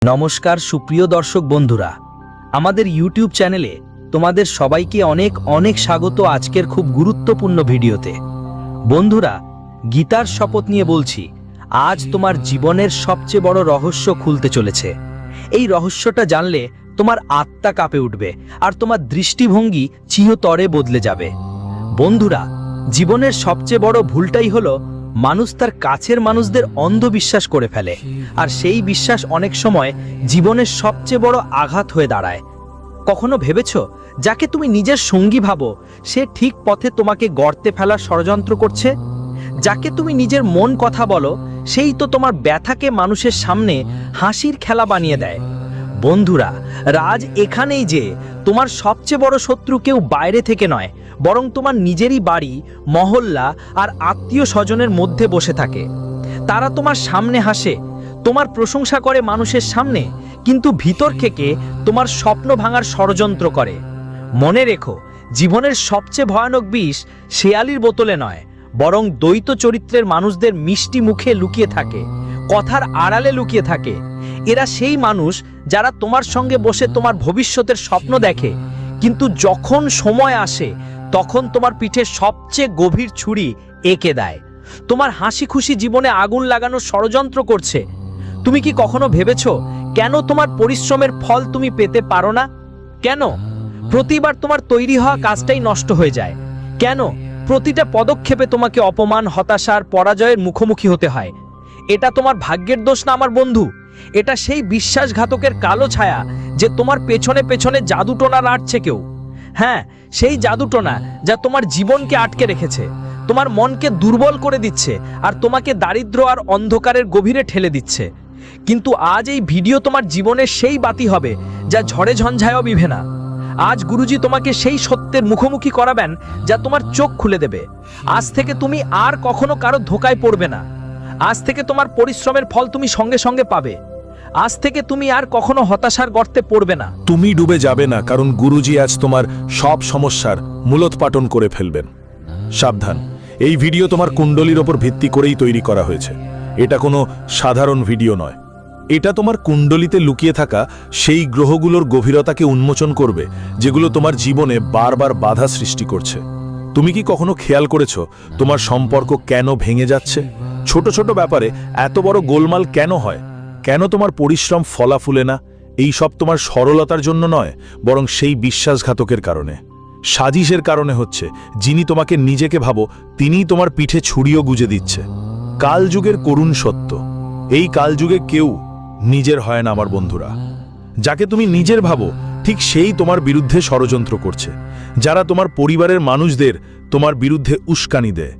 নমস্কার সুপ্রিয় দর্শক বন্ধুরা, আমাদের ইউটিউব চ্যানেলে তোমাদের সবাইকে অনেক অনেক স্বাগত। আজকের খুব গুরুত্বপূর্ণ ভিডিওতে বন্ধুরা, গীতার শপথ নিয়ে বলছি, আজ তোমার জীবনের সবচেয়ে বড় রহস্য খুলতে চলেছে। এই রহস্যটা জানলে তোমার আত্মা কাঁপে উঠবে আর তোমার দৃষ্টিভঙ্গি চিরতরে বদলে যাবে। বন্ধুরা, জীবনের সবচেয়ে বড় ভুলটাই হলো মানুষ তার কাছের মানুষদের অন্ধবিশ্বাস করে ফেলে, আর সেই বিশ্বাস অনেক সময় জীবনের সবচেয়ে বড় আঘাত হয়ে দাঁড়ায়। কখনো ভেবেছো যাকে তুমি নিজের সঙ্গী ভাবো সে ঠিক পথে তোমাকে গর্তে ফেলার ষড়যন্ত্র করছে? যাকে তুমি নিজের মন কথা বলো সেই তো তোমার ব্যথাকে মানুষের সামনে হাসির খেলা বানিয়ে দেয়। বন্ধুরা, রাজ এখানেই যে তোমার সবচেয়ে বড় শত্রু কেউ বাইরে থেকে নয়, বরং তোমার নিজেরই বাড়ি, মহল্লা আর আত্মীয় স্বজনের মধ্যে বসে থাকে। তারা তোমার সামনে হাসে, তোমার প্রশংসা করে মানুষের সামনে, কিন্তু ভিতর থেকে তোমার স্বপ্ন ভাঙার ষড়যন্ত্র করে। মনে রেখো, জীবনের সবচেয়ে ভয়ানক বিষ শেয়ালির বোতলে নয়, বরং দ্বৈত চরিত্রের মানুষদের মিষ্টি মুখে লুকিয়ে থাকে, কথার আড়ালে লুকিয়ে থাকে। এরা সেই মানুষ যারা তোমার সঙ্গে বসে তোমার ভবিষ্যতের স্বপ্ন দেখে, কিন্তু যখন সময় আসে তখন তোমার পিঠে সবচেয়ে গভীর ছুরি এঁকে দেয়। তোমার হাসি খুশি জীবনে আগুন লাগানোর ষড়যন্ত্র করছে। তুমি কি কখনো ভেবেছো কেন তোমার পরিশ্রমের ফল তুমি পেতে পারো না? কেন প্রতিবার তোমার তৈরি হওয়া কাজটাই নষ্ট হয়ে যায়? কেন প্রতিটা পদক্ষেপে তোমাকে অপমান, হতাশার, পরাজয়ের মুখোমুখি হতে হয়? এটা তোমার ভাগ্যের দোষ না আমার বন্ধু, এটা সেই বিশ্বাসঘাতকের কালো ছায়া যে তোমার পেছনে পেছনে জাদুটোনা রাটছে কেউ। হ্যাঁ, সেই জাদুটোনা যা তোমার জীবনকে আটকে রেখেছে, তোমার মনকে দুর্বল করে দিচ্ছে আর তোমাকে দারিদ্র আর অন্ধকারের গভীরে ঠেলে দিচ্ছে। কিন্তু আজ এই ভিডিও তোমার জীবনের সেই বাতি হবে যা ঝড়ে ঝঞ্ঝায়ও নিভে না। আজ গুরুজি তোমাকে সেই সত্যের মুখোমুখি করাবেন যা তোমার চোখ খুলে দেবে। আজ থেকে তুমি আর কখনো কারো ধোকায় পড়বে না। আজ থেকে তোমার পরিশ্রমের ফল তুমি সঙ্গে সঙ্গে পাবে। আজ থেকে তুমি আর কখনো হতাশার গর্তে পড়বে না। তুমি ডুবে যাবে না, কারণ গুরুজি আজ তোমার সব সমস্যার মূলোৎপাটন করে ফেলবেন। সাবধান, এই ভিডিও তোমার কুণ্ডলীর ওপর ভিত্তি করেই তৈরি করা হয়েছে। এটা কোনো সাধারণ ভিডিও নয়। এটা তোমার কুণ্ডলিতে লুকিয়ে থাকা সেই গ্রহগুলোর গভীরতাকে উন্মোচন করবে যেগুলো তোমার জীবনে বারবার বাধা সৃষ্টি করছে। তুমি কি কখনো খেয়াল করেছো তোমার সম্পর্ক কেন ভেঙে যাচ্ছে? ছোট ছোট ব্যাপারে এত বড় গোলমাল কেন হয়? কেন তোমার পরিশ্রম ফলাফুলে না? এই সব তোমার সরলতার জন্য নয়, বরং সেই বিশ্বাসঘাতকের কারণে, সাজিশের কারণে হচ্ছে। যিনি তোমাকে নিজেকে ভাবো তিনিই তোমার পিঠে ছুরিও গুজে দিচ্ছে। কালযুগের করুণ সত্য, এই কালযুগে কেউ নিজের হয় না আমার বন্ধুরা। যাকে তুমি নিজের ভাবো ঠিক সেই তোমার বিরুদ্ধে ষড়যন্ত্র করছে। যারা তোমার পরিবারের মানুষদের তোমার বিরুদ্ধে উস্কানি দেয়,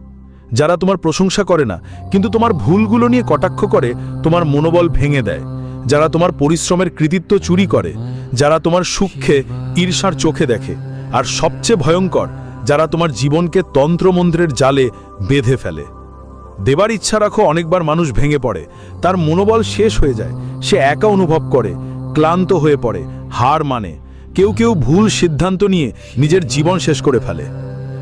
যারা তোমার প্রশংসা করে না কিন্তু তোমার ভুলগুলো নিয়ে কটাক্ষ করে তোমার মনোবল ভেঙে দেয়, যারা তোমার পরিশ্রমের কৃতিত্ব চুরি করে, যারা তোমার সুখকে ঈর্ষার চোখে দেখে, আর সবচেয়ে ভয়ঙ্কর, যারা তোমার জীবনকে তন্ত্রমন্ত্রের জালে বেঁধে ফেলে। দেবার ইচ্ছা রাখো, অনেকবার মানুষ ভেঙে পড়ে, তার মনোবল শেষ হয়ে যায়, সে একা অনুভব করে, ক্লান্ত হয়ে পড়ে, হার মানে। কেউ কেউ ভুল সিদ্ধান্ত নিয়ে নিজের জীবন শেষ করে ফেলে।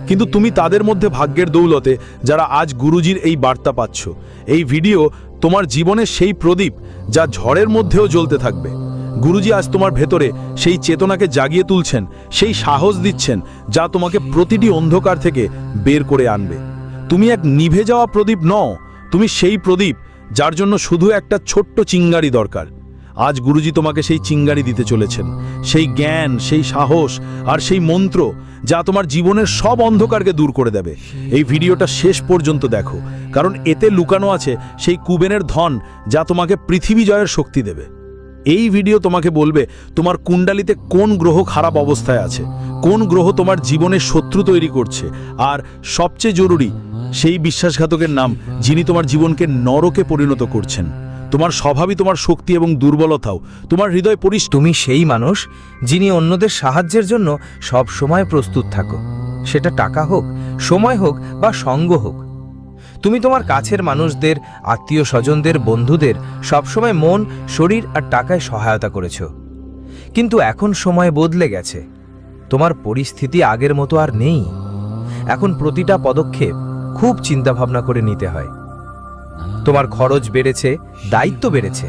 কিন্তু তুমি তাদের মধ্যে ভাগ্যের দৌলতে যারা আজ গুরুজির এই বার্তা পাচ্ছ। এই ভিডিও তোমার জীবনের সেই প্রদীপ যা ঝড়ের মধ্যেও জ্বলতে থাকবে। গুরুজি আজ তোমার ভেতরে সেই চেতনাকে জাগিয়ে তুলছেন, সেই সাহস দিচ্ছেন যা তোমাকে প্রতিটি অন্ধকার থেকে বের করে আনবে। তুমি এক নিভে যাওয়া প্রদীপ নও, তুমি সেই প্রদীপ যার জন্য শুধু একটা ছোট্ট চিঙ্গারি দরকার। আজ গুরুজি তোমাকে সেই চিঙ্গারি দিতে চলেছেন, সেই জ্ঞান, সেই সাহস আর সেই মন্ত্র যা তোমার জীবনের সব অন্ধকারকে দূর করে দেবে। এই ভিডিওটা শেষ পর্যন্ত দেখো, কারণ এতে লুকানো আছে সেই কুবেনের ধন যা তোমাকে পৃথিবী জয়ের শক্তি দেবে। এই ভিডিও তোমাকে বলবে তোমার কুণ্ডালিতে কোন গ্রহ খারাপ অবস্থায় আছে, কোন গ্রহ তোমার জীবনে শত্রু তৈরি করছে, আর সবচেয়ে জরুরি সেই বিশ্বাসঘাতকের নাম যিনি তোমার জীবনকে নরকে পরিণত করছেন। তোমার স্বভাবই তোমার শক্তি এবং দুর্বলতাও তোমার হৃদয় তুমি সেই মানুষ যিনি অন্যদের সাহায্যের জন্য সব সময় প্রস্তুত থাকো, সেটা টাকা হোক, সময় হোক বা সঙ্গ হোক। তুমি তোমার কাছের মানুষদের, আত্মীয় স্বজনদের, বন্ধুদের সবসময় মন, শরীর আর টাকায় সহায়তা করেছো। কিন্তু এখন সময় বদলে গেছে, তোমার পরিস্থিতি আগের মতো আর নেই। এখন প্রতিটা পদক্ষেপ খুব চিন্তাভাবনা করে নিতে হয়। তোমার খরচ বেড়েছে, দায়িত্ব বেড়েছে।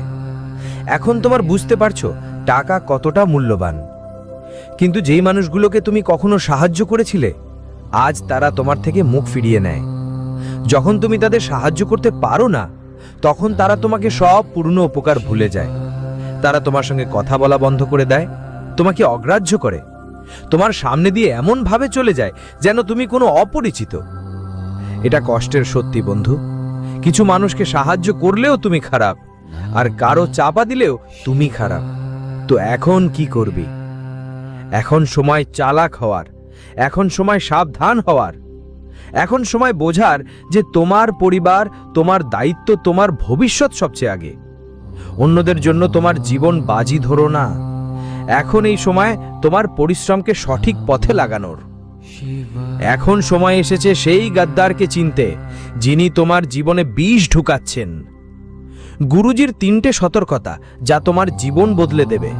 এখন তোমার বুঝতে পারছো টাকা কতটা মূল্যবান। কিন্তু যেই মানুষগুলোকে তুমি কখনো সাহায্য করেছিলে, আজ তারা তোমার থেকে মুখ ফিরিয়ে নেয়। যখন তুমি তাদের সাহায্য করতে পারো না, তখন তারা তোমাকে সব পুরনো উপকার ভুলে যায়। তারা তোমার সঙ্গে কথা বলা বন্ধ করে দেয়, তোমাকে অগ্রাহ্য করে, তোমার সামনে দিয়ে এমন ভাবে চলে যায় যেন তুমি কোনো অপরিচিত। এটা কষ্টের সত্যি বন্ধু। কিছু মানুষকে সাহায্য করলেও তুমি খারাপ, আর কারো চাপা দিলেও তুমি খারাপ। তো এখন কি করবি? এখন সময় চালাক হওয়ার, এখন সময় সাবধান হওয়ার, এখন সময় বোঝার যে তোমার পরিবার, তোমার দায়িত্ব, তোমার ভবিষ্যৎ সবচেয়ে আগে। অন্যদের জন্য তোমার জীবন বাজি ধরো না। এখন এই সময় তোমার পরিশ্রমকে সঠিক পথে লাগানোর। এখন সময় এসেছে সেই গাদ্দারকে চিনতে, যিনি তোমার জীবনে বিষ ঢুকাচ্ছেন। গুরুজির 3টে সতর্কতা যা তোমার জীবন বদলে দেবে।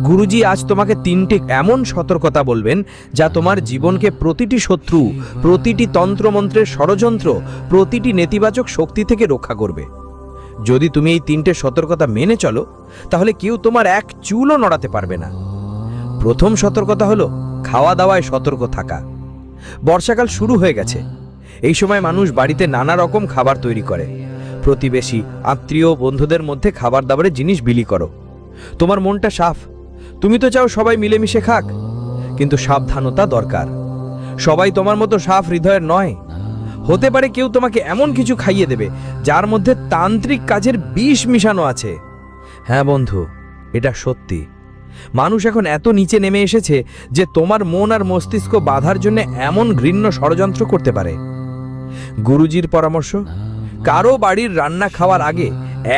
গুরুজি আজ তোমাকে 3টে এমন সতর্কতা বলবেন যা তোমার জীবনকে প্রতিটি শত্রু, প্রতিটি তন্ত্রমন্ত্রের ষড়যন্ত্র, প্রতিটি নেতিবাচক শক্তি থেকে রক্ষা করবে। যদি তুমি এই 3টে সতর্কতা মেনে চলো, তাহলে কেউ তোমার এক চুলও নড়াতে পারবে না। প্রথম সতর্কতা হলো খাওয়া দাওয়ায় সতর্ক থাকা। বর্ষাকাল শুরু হয়ে গেছে। এই সময় মানুষ বাড়িতে নানা রকম খাবার তৈরি করে। প্রতিবেশী, আত্মীয়, বন্ধুদের মধ্যে খাবার দাবারের জিনিস বিলি করো। তোমার মনটা সাফ, তুমি তো চাও সবাই মিলেমিশে খাক, কিন্তু সাবধানতা দরকার। সবাই তোমার মতো সাফ হৃদয়ের নয়। হতে পারে কেউ তোমাকে এমন কিছু খাইয়ে দেবে যার মধ্যে তান্ত্রিক কাজের বিষ মিশানো আছে। হ্যাঁ বন্ধু, এটা সত্যি। মানুষ এখন এত নিচে নেমে এসেছে যে তোমার মন আর মস্তিষ্ক বাঁধার জন্য এমন ঘৃণ্য ষড়যন্ত্র করতে পারে। গুরুজির পরামর্শ, কারো বাড়ির রান্না খাওয়ার আগে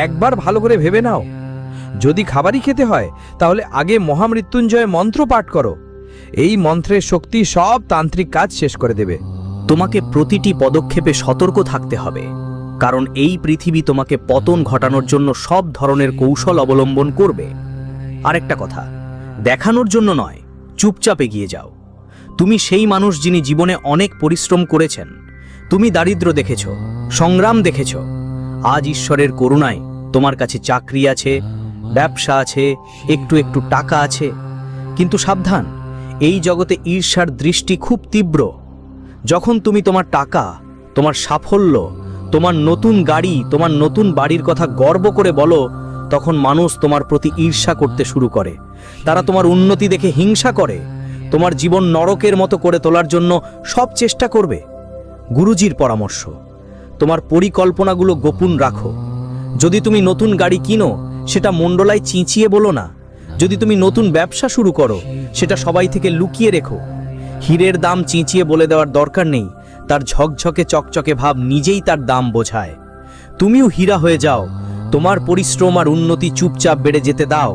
একবার ভালো করে ভেবে নাও। যদি খাবারই খেতে হয়, তাহলে আগে মহামৃত্যুঞ্জয় মন্ত্র পাঠ করো। এই মন্ত্রের শক্তি সব তান্ত্রিক কাজ শেষ করে দেবে। তোমাকে প্রতিটি পদক্ষেপে সতর্ক থাকতে হবে, কারণ এই পৃথিবী তোমাকে পতন ঘটানোর জন্য সব ধরনের কৌশল অবলম্বন করবে। আরেকটা কথা, দেখানোর জন্য নয়, চুপচাপ এগিয়ে যাও। তুমি সেই মানুষ যিনি জীবনে অনেক পরিশ্রম করেছেন। তুমি দারিদ্র্য দেখেছ, সংগ্রাম দেখেছ। আজ ঈশ্বরের করুণায় তোমার কাছে চাকরি আছে, ব্যবসা আছে, একটু একটু টাকা আছে। কিন্তু সাবধান, এই জগতে ঈর্ষার দৃষ্টি খুব তীব্র। যখন তুমি তোমার টাকা, তোমার সাফল্য, তোমার নতুন গাড়ি, তোমার নতুন বাড়ির কথা গর্ব করে বলো, তখন মানুষ তোমার প্রতি ঈর্ষা করতে শুরু করে। তারা তোমার উন্নতি দেখে হিংসা করে, তোমার জীবন নরকের মতো করে তোলার জন্য সব চেষ্টা করবে। গুরুজির পরামর্শ, তোমার পরিকল্পনাগুলো গোপন রাখো। যদি তুমি নতুন গাড়ি কিনো, সেটা মণ্ডলায় চিঁচিয়ে বলো না। যদি তুমি নতুন ব্যবসা শুরু করো, সেটা সবাই থেকে লুকিয়ে রেখো। হীরের দাম চিঁচিয়ে বলে দেওয়ার দরকার নেই, তার ঝকঝকে চকচকে ভাব নিজেই তার দাম বোঝায়। তুমিও হীরা হয়ে যাও, তোমার পরিশ্রম আর উন্নতি চুপচাপ বেড়ে যেতে দাও।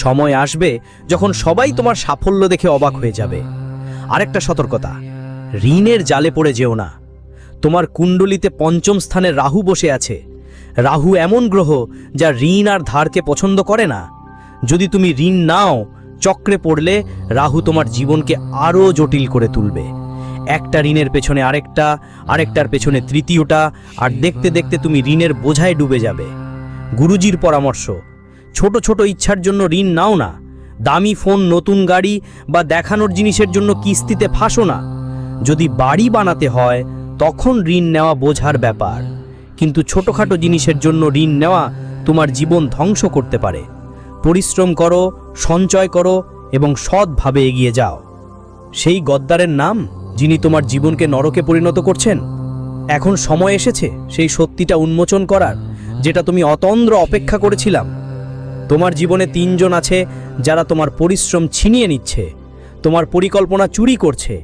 সময় আসবে যখন সবাই তোমার সাফল্য দেখে অবাক হয়ে যাবে। আরেকটা সতর্কতা, ঋণের জালে পড়ে যেও না। তোমার কুণ্ডলিতে 5ম স্থানে রাহু বসে আছে। রাহু এমন গ্রহ যা ঋণ আর ধারকে পছন্দ করে না। যদি তুমি ঋণ নাও, চক্রে পড়লে রাহু তোমার জীবনকে আরও জটিল করে তুলবে। একটা ঋণের পেছনে আরেকটা, আরেকটার পেছনে তৃতীয়টা, আর দেখতে দেখতে তুমি ঋণের বোঝায় ডুবে যাবে। গুরুজির পরামর্শ, ছোট ছোট ইচ্ছার জন্য ঋণ নাও না। দামি ফোন, নতুন গাড়ি বা দেখানোর জিনিসের জন্য কিস্তিতে ফাঁসো না। যদি বাড়ি বানাতে হয়, তখন ঋণ নেওয়া বোঝার ব্যাপার, কিন্তু ছোটখাটো জিনিসের জন্য ঋণ নেওয়া তোমার জীবন ধ্বংস করতে পারে। পরিশ্রম করো, সঞ্চয় করো এবং সৎভাবে এগিয়ে যাও। সেই গদ্দারের নাম, যিনি তোমার জীবনকে নরকে পরিণত করছেন। এখন সময় এসেছে সেই সত্যিটা উন্মোচন করার, যেটা তুমি অতন্দ্র অপেক্ষা করেছিলাম। তোমার জীবনে 3 জন আছে যারা তোমার পরিশ্রম ছিনিয়ে নিচ্ছে, তোমার পরিকল্পনা চুরি করছে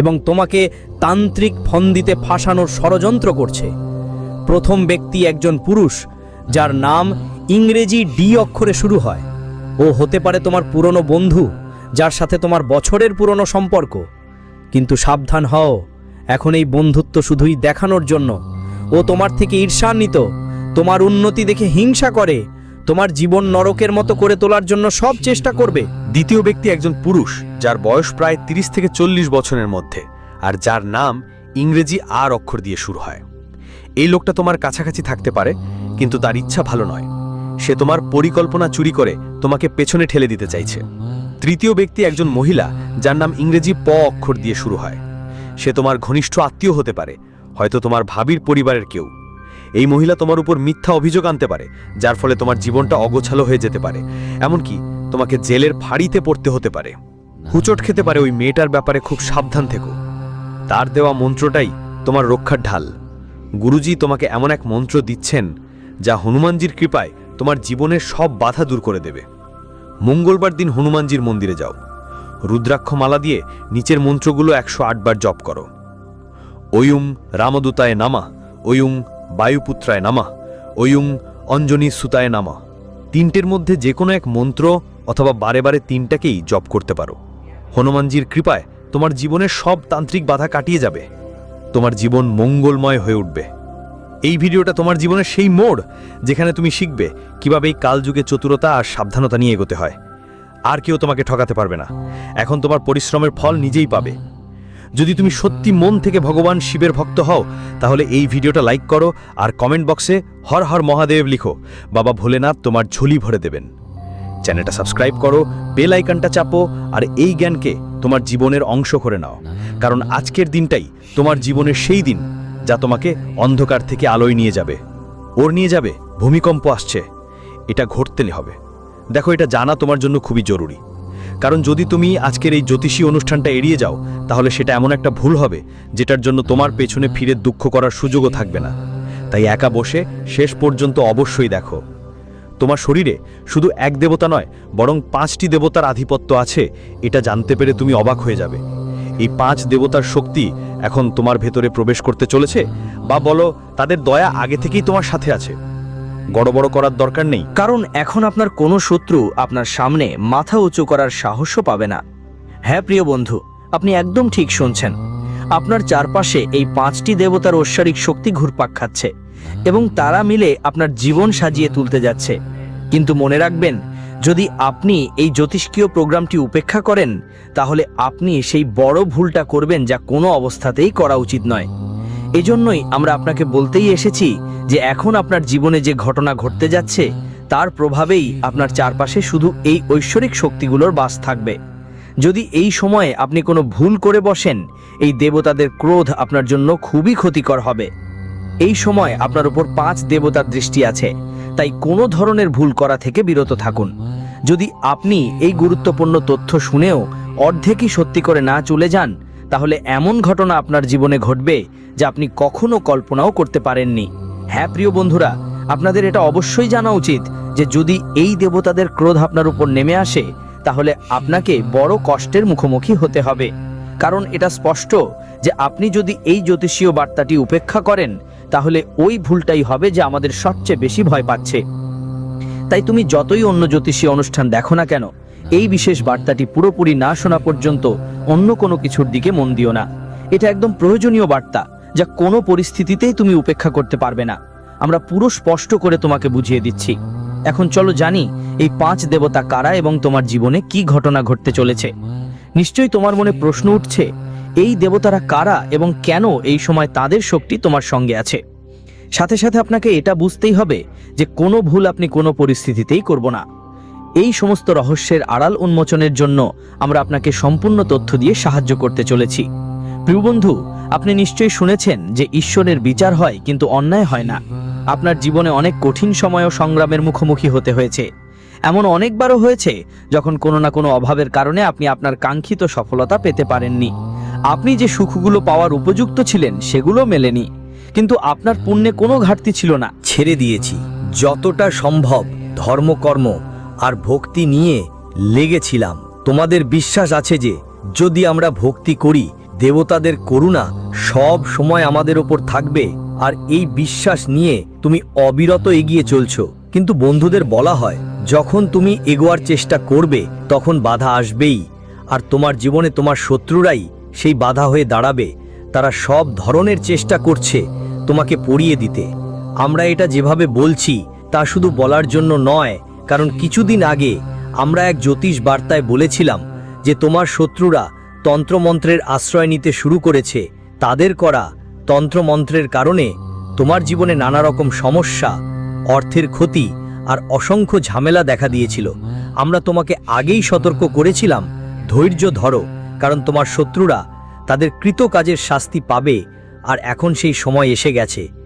এবং তোমাকে তান্ত্রিক ফন্দিতে ফাঁসানোর ষড়যন্ত্র করছে। প্রথম ব্যক্তি একজন পুরুষ যার নাম ইংরেজি ডি অক্ষরে শুরু হয়। ও হতে পারে তোমার পুরনো বন্ধু, যার সাথে তোমার বছরের পুরনো সম্পর্ক। কিন্তু সাবধান হও, এখন এই বন্ধুত্ব শুধুই দেখানোর জন্য। ও তোমার থেকে ঈর্ষান্বিত, তোমার উন্নতি দেখে হিংসা করে, তোমার জীবন নরকের মতো করে তোলার জন্য সব চেষ্টা করবে। দ্বিতীয় ব্যক্তি একজন পুরুষ যার বয়স প্রায় 30 থেকে 40 বছরের মধ্যে, আর যার নাম ইংরেজি আর অক্ষর দিয়ে শুরু হয়। এই লোকটা তোমার কাছাকাছি থাকতে পারে, কিন্তু তার ইচ্ছা ভালো নয়। সে তোমার পরিকল্পনা চুরি করে তোমাকে পেছনে ঠেলে দিতে চাইছে। তৃতীয় ব্যক্তি একজন মহিলা, যার নাম ইংরেজি প অক্ষর দিয়ে শুরু হয়। সে তোমার ঘনিষ্ঠ আত্মীয় হতে পারে, হয়তো তোমার ভাবির পরিবারের কেউ। এই মহিলা তোমার উপর মিথ্যা অভিযোগ আনতে পারে, যার ফলে তোমার জীবনটা অগোছালো হয়ে যেতে পারে, এমনকি তোমাকে জেলের ফাঁড়িতে পড়তে হতে পারে। হুচট খেতে পারে ওই মেয়েটার ব্যাপারে খুব সাবধান থেকো। তার দেওয়া মন্ত্রটাই তোমার রক্ষার ঢাল। গুরুজি তোমাকে এমন এক মন্ত্র দিচ্ছেন যা হনুমানজির কৃপায় তোমার জীবনের সব বাধা দূর করে দেবে। মঙ্গলবার দিন হনুমানজির মন্দিরে যাও, রুদ্রাক্ষ মালা দিয়ে নিচের মন্ত্রগুলো 108 বার জপ করো। ওয়ুং রামদূতায় নামা, ওয়ুং বায়ুপুত্রায় নামা, ওয়ুং অঞ্জনী সুতায় নামা। তিনটের মধ্যে যে কোনো এক মন্ত্র অথবা বারে বারে তিনটাকেই জপ করতে পারো। হনুমানজির কৃপায় তোমার জীবনের সব তান্ত্রিক বাধা কাটিয়ে যাবে, তোমার জীবন মঙ্গলময় হয়ে উঠবে। এই ভিডিওটা তোমার জীবনের সেই মোড় যেখানে তুমি শিখবে কিভাবে এই কালযুগে চতুরতা আর সাবধানতা নিয়ে এগোতে হয়। আর কেউ তোমাকে ঠকাতে পারবে না। এখন তোমার পরিশ্রমের ফল নিজেই পাবে। যদি তুমি সত্যি মন থেকে ভগবান শিবের ভক্ত হও, তাহলে এই ভিডিওটা লাইক করো আর কমেন্ট বক্সে হর হর মহাদেব লিখো। বাবা ভোলেনাথ তোমার ঝুলি ভরে দেবেন। চ্যানেলটা সাবস্ক্রাইব করো, বেল আইকনটা চাপো আর এই জ্ঞানকে তোমার জীবনের অংশ করে নাও। কারণ আজকের দিনটাই তোমার জীবনের সেই দিন যা তোমাকে অন্ধকার থেকে আলোয় নিয়ে যাবে। ওর নিয়ে যাবে ভূমিকম্প আসছে, এটা ঘটতে হবে। দেখো, এটা জানা তোমার জন্য খুবই জরুরি। কারণ যদি তুমি আজকের এই জ্যোতিষী অনুষ্ঠানটা এড়িয়ে যাও, তাহলে সেটা এমন একটা ভুল হবে যেটার জন্য তোমার পেছনে ফিরে দুঃখ করার সুযোগও থাকবে না। তাই একা বসে শেষ পর্যন্ত অবশ্যই দেখো। তোমার শরীরে শুধু এক দেবতা নয়, বরং 5টি দেবতার আধিপত্য আছে, এটা জানতে পেরে তুমি অবাক হয়ে যাবে। এই 5 দেবতার শক্তি এখন তোমার ভেতরে প্রবেশ করতে চলেছে, বা বলো তাদের দয়া আগে থেকেই তোমার সাথে আছে। গড়বড় করার দরকার নেই, কারণ এখন আপনার কোনো শত্রু আপনার সামনে মাথা উঁচু করার সাহসও পাবে না। হ্যাঁ প্রিয় বন্ধু, আপনি একদম ঠিক শুনছেন। আপনার চারপাশে এই 5টি দেবতার ঐশ্বরিক শক্তি ঘুরপাক খাচ্ছে এবং তারা মিলে আপনার জীবন সাজিয়ে তুলতে যাচ্ছে। কিন্তু মনে রাখবেন, যদি আপনি এই জ্যোতিষ্কীয় প্রোগ্রামটি উপেক্ষা করেন, তাহলে আপনি সেই বড় ভুলটা করবেন যা কোনো অবস্থাতেই করা উচিত নয়। এজন্যই আমরা আপনাকে বলতেই এসেছি যে এখন আপনার জীবনে যে ঘটনা ঘটতে যাচ্ছে তার প্রভাবেই আপনার চারপাশে শুধু এই ঐশ্বরিক শক্তিগুলোর বাস থাকবে। যদি এই সময়ে আপনি কোনো ভুল করে বসেন, এই দেবতাদের ক্রোধ আপনার জন্য খুবই ক্ষতিকর হবে। এই সময় আপনার উপর 5 দেবতার দৃষ্টি আছে, তাই কোনো ধরনের ভুল করা থেকে বিরত থাকুন। যদি আপনি এই গুরুত্বপূর্ণ তথ্য শুনেও অর্ধেকই সত্যি করে না চলে যান, তাহলে এমন ঘটনা আপনার জীবনে ঘটবে যা আপনি কখনো কল্পনাও করতে পারেননি। হ্যাঁ প্রিয় বন্ধুরা, আপনাদের এটা অবশ্যই জানা উচিত যে যদি এই দেবতাদের ক্রোধ আপনার উপর নেমে আসে, তাহলে আপনাকে বড় কষ্টের মুখোমুখি হতে হবে। কারণ এটা স্পষ্ট যে আপনি যদি এই জ্যোতিষীয় বার্তাটি উপেক্ষা করেন, তাহলে ওই ভুলটাই হবে যে আমাদের সবচেয়ে বেশি ভয় পাচ্ছে। তাই তুমি যতই অন্য জ্যোতিষী অনুষ্ঠান দেখো না কেন, এই বিশেষ বার্তাটি পুরোপুরি না শোনা পর্যন্ত অন্য কোনো কিছুর দিকে মন দিও না। এটা একদম প্রয়োজনীয় বার্তা যা কোনো পরিস্থিতিতেই তুমি উপেক্ষা করতে পারবে না। আমরা পুরো স্পষ্ট করে তোমাকে বুঝিয়ে দিচ্ছি। এখন চলো জানি এই 5 দেবতা কারা এবং তোমার জীবনে কি ঘটনা ঘটতে চলেছে। নিশ্চয়ই তোমার মনে প্রশ্ন উঠছে, এই দেবতারা কারা এবং কেন এই সময় তাদের শক্তি তোমার সঙ্গে আছে। সাথে সাথে আপনাকে এটা বুঝতেই হবে যে কোনো ভুল আপনি কোনো পরিস্থিতিতেই করব না। এই সমস্ত রহস্যের আড়াল উন্মোচনের জন্য আমরা আপনাকে সম্পূর্ণ তথ্য দিয়ে সাহায্য করতে চলেছি। প্রিয় বন্ধু, আপনি নিশ্চয়ই শুনেছেন যে ঈশ্বরের বিচার হয় কিন্তু অন্যায় হয় না। আপনার জীবনে অনেক কঠিন সময় ও সংগ্রামের মুখোমুখি হতে হয়েছে। এমন অনেকবারও হয়েছে যখন কোনো না কোনো অভাবের কারণে আপনি আপনার কাঙ্ক্ষিত সফলতা পেতে পারেননি। আপনি যে সুখগুলো পাওয়ার উপযুক্ত ছিলেন সেগুলো মেলেনি, কিন্তু আপনার পুণ্যে কোনো ঘাটতি ছিল না। ছেড়ে দিয়েছি যতটা সম্ভব ধর্মকর্ম আর ভক্তি নিয়ে লেগেছিলাম। তোমাদের বিশ্বাস আছে যে যদি আমরা ভক্তি করি, দেবতাদের করুণা সব সময় আমাদের ওপর থাকবে। আর এই বিশ্বাস নিয়ে তুমি অবিরত এগিয়ে চলছো। কিন্তু বন্ধুদের বলা হয়, যখন তুমি এগোয়ার চেষ্টা করবে তখন বাধা আসবেই, আর তোমার জীবনে তোমার শত্রুরাই সেই বাধা হয়ে দাঁড়াবে। তারা সব ধরনের চেষ্টা করছে তোমাকে পড়িয়ে দিতে। আমরা এটা যেভাবে বলছি তা শুধু বলার জন্য নয়, কারণ কিছুদিন আগে আমরা এক জ্যোতিষ বার্তায় বলেছিলাম যে তোমার শত্রুরা তন্ত্রমন্ত্রের আশ্রয় নিতে শুরু করেছে। তাদের করা তন্ত্রমন্ত্রের কারণে তোমার জীবনে নানা রকম সমস্যা, অর্থের ক্ষতি আর অসংখ্য ঝামেলা দেখা দিয়েছিল। আমরা তোমাকে আগেই সতর্ক করেছিলাম, ধৈর্য ধরো, কারণ তোমার শত্রুরা তাদের কৃত কাজের শাস্তি পাবে। আর এখন সেই সময় এসে গেছে।